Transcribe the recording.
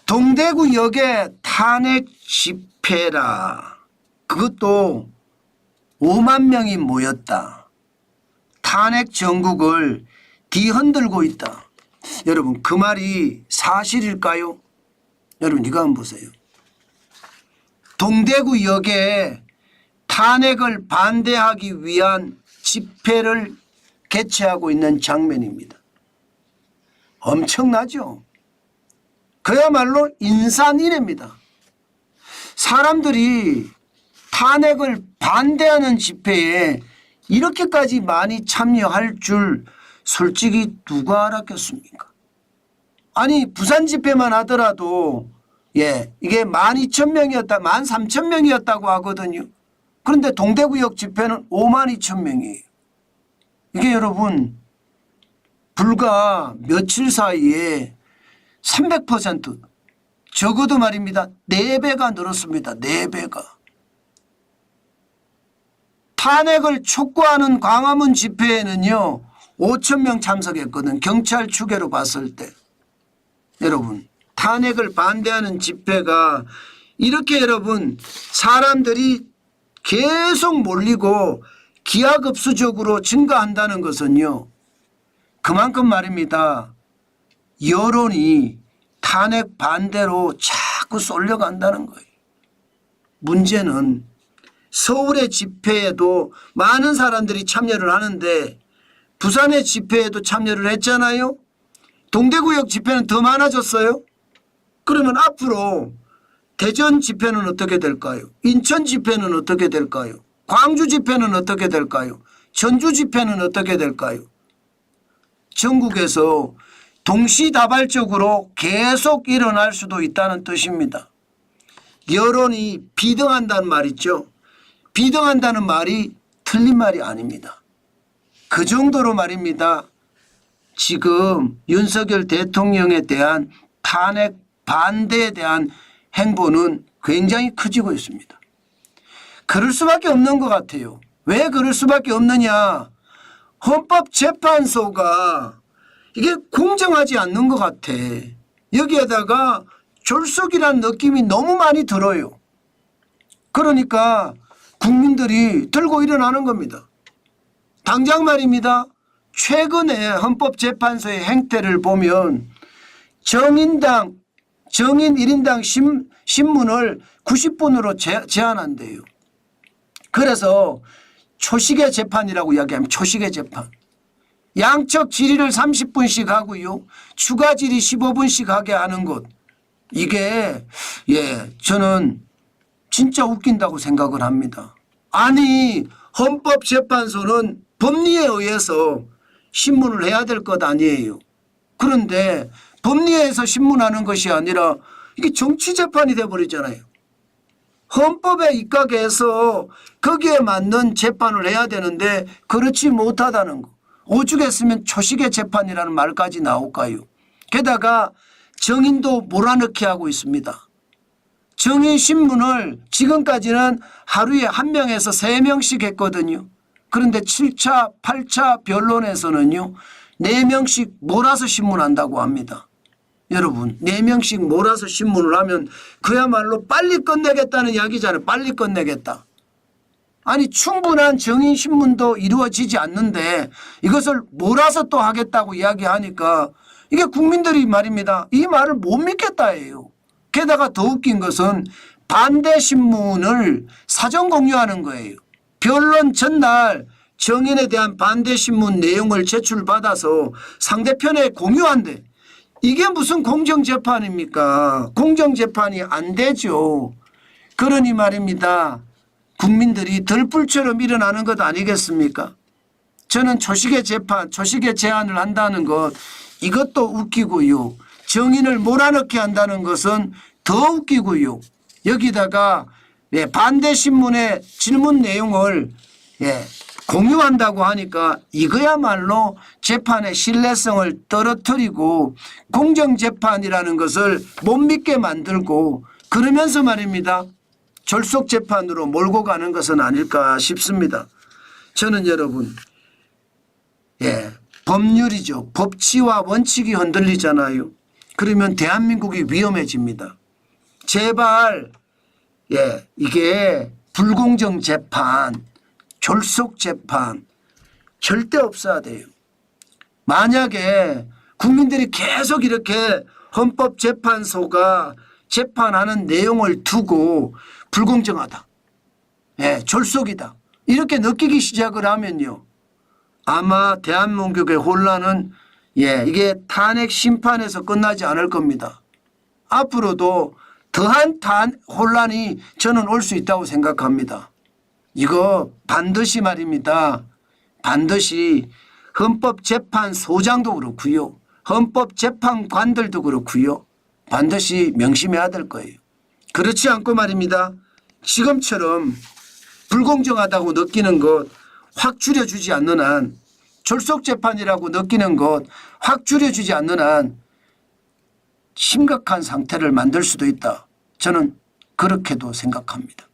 동대구역에 탄핵 집회라. 그것도 5만 명이 모였다. 탄핵 정국을 뒤흔들고 있다. 여러분 그 말이 사실일까요? 여러분 이거 한번 보세요. 동대구역에 탄핵을 반대하기 위한 집회를 개최하고 있는 장면입니다. 엄청나죠? 그야말로 인산인해입니다. 사람들이 탄핵을 반대하는 집회에 이렇게까지 많이 참여할 줄 솔직히 누가 알았겠습니까? 아니 부산 집회만 하더라도 이게 12,000명이었다 13,000명이었다고 하거든요. 그런데 동대구역 집회는 52,000명이에요. 이게 여러분 불과 며칠 사이에 300% 적어도 말입니다. 4배가 늘었습니다. 4배가. 탄핵을 촉구하는 광화문 집회에는요 5,000명 참석했거든. 경찰 추계로 봤을 때. 여러분 탄핵을 반대하는 집회가 이렇게 여러분 사람들이 계속 몰리고 기하급수적으로 증가한다는 것은요 그만큼 말입니다. 여론이 탄핵 반대로 자꾸 쏠려간다는 거예요. 문제는 서울의 집회에도 많은 사람들이 참여를 하는데 부산의 집회에도 참여를 했잖아요. 동대구역 집회는 더 많아졌어요. 그러면 앞으로 대전 집회는 어떻게 될까요? 인천 집회는 어떻게 될까요? 광주 집회는 어떻게 될까요? 전주 집회는 어떻게 될까요? 전국에서 동시다발적으로 계속 일어날 수도 있다는 뜻입니다. 여론이 비등한다는 말 있죠. 비등한다는 말이 틀린 말이 아닙니다. 그 정도로 말입니다. 지금 윤석열 대통령에 대한 탄핵 반대에 대한 행보는 굉장히 커지고 있습니다. 그럴 수밖에 없는 것 같아요. 왜 그럴 수밖에 없느냐. 헌법재판소가 이게 공정하지 않는 것 같아. 여기에다가 졸속이라는 느낌이 너무 많이 들어요. 그러니까 국민들이 들고 일어나는 겁니다. 당장 말입니다. 최근에 헌법재판소의 행태를 보면 정인 1인당 신문을 90분으로 제한한대요. 그래서 초시계 재판이라고 이야기하면 초시계 재판. 양측 질의를 30분씩 하고요. 추가 질의 15분씩 하게 하는 것. 이게 저는 진짜 웃긴다고 생각을 합니다. 아니 헌법재판소는 법리에 의해서 신문을 해야 될 것 아니에요. 그런데 법리에서 신문하는 것이 아니라 이게 정치재판이 돼버리잖아요. 헌법에 입각해서 거기에 맞는 재판을 해야 되는데 그렇지 못하다는 거. 오죽했으면 초시계 재판이라는 말까지 나올까요? 게다가 정인도 몰아넣기 하고 있습니다. 정인신문을 지금까지는 하루에 1명에서 3명씩 했거든요. 그런데 7차 8차 변론에서는요 4명씩 몰아서 신문한다고 합니다. 여러분 4명씩 몰아서 신문을 하면 그야말로 빨리 끝내겠다는 이야기잖아요. 빨리 끝내겠다. 아니 충분한 정인신문도 이루어지지 않는데 이것을 몰아서 또 하겠다고 이야기하니까 이게 국민들이 말입니다. 이 말을 못 믿겠다예요. 게다가 더 웃긴 것은 반대신문을 사전 공유하는 거예요. 변론 전날 정인에 대한 반대신문 내용을 제출받아서 상대편에 공유한대. 이게 무슨 공정재판입니까? 공정재판이 안 되죠. 그러니 말입니다. 국민들이 들불처럼 일어나는 것 아니겠습니까? 저는 초시계 재판, 초시계 제한을 한다는 것 이것도 웃기고요. 정인을 몰아넣게 한다는 것은 더 웃기고요. 여기다가 반대신문의 질문 내용을 공유한다고 하니까 이거야말로 재판의 신뢰성을 떨어뜨리고 공정재판이라는 것을 못 믿게 만들고 그러면서 말입니다. 졸속재판으로 몰고 가는 것은 아닐까 싶습니다. 저는 여러분 법률이죠. 법치와 원칙이 흔들리잖아요. 그러면 대한민국이 위험해집니다. 제발 이게 불공정 재판, 졸속 재판 절대 없어야 돼요. 만약에 국민들이 계속 이렇게 헌법재판소가 재판하는 내용을 두고 불공정하다, 졸속이다 이렇게 느끼기 시작을 하면요, 아마 대한민국의 혼란은 이게 탄핵 심판에서 끝나지 않을 겁니다. 앞으로도 더한 혼란이 저는 올 수 있다고 생각합니다. 이거 반드시 말입니다. 반드시 헌법재판소장도 그렇고요, 헌법재판관들도 그렇고요, 반드시 명심해야 될 거예요. 그렇지 않고 말입니다, 지금처럼 불공정하다고 느끼는 것 확 줄여주지 않는 한, 졸속재판이라고 느끼는 것 확 줄여주지 않는 한 심각한 상태를 만들 수도 있다. 저는 그렇게도 생각합니다.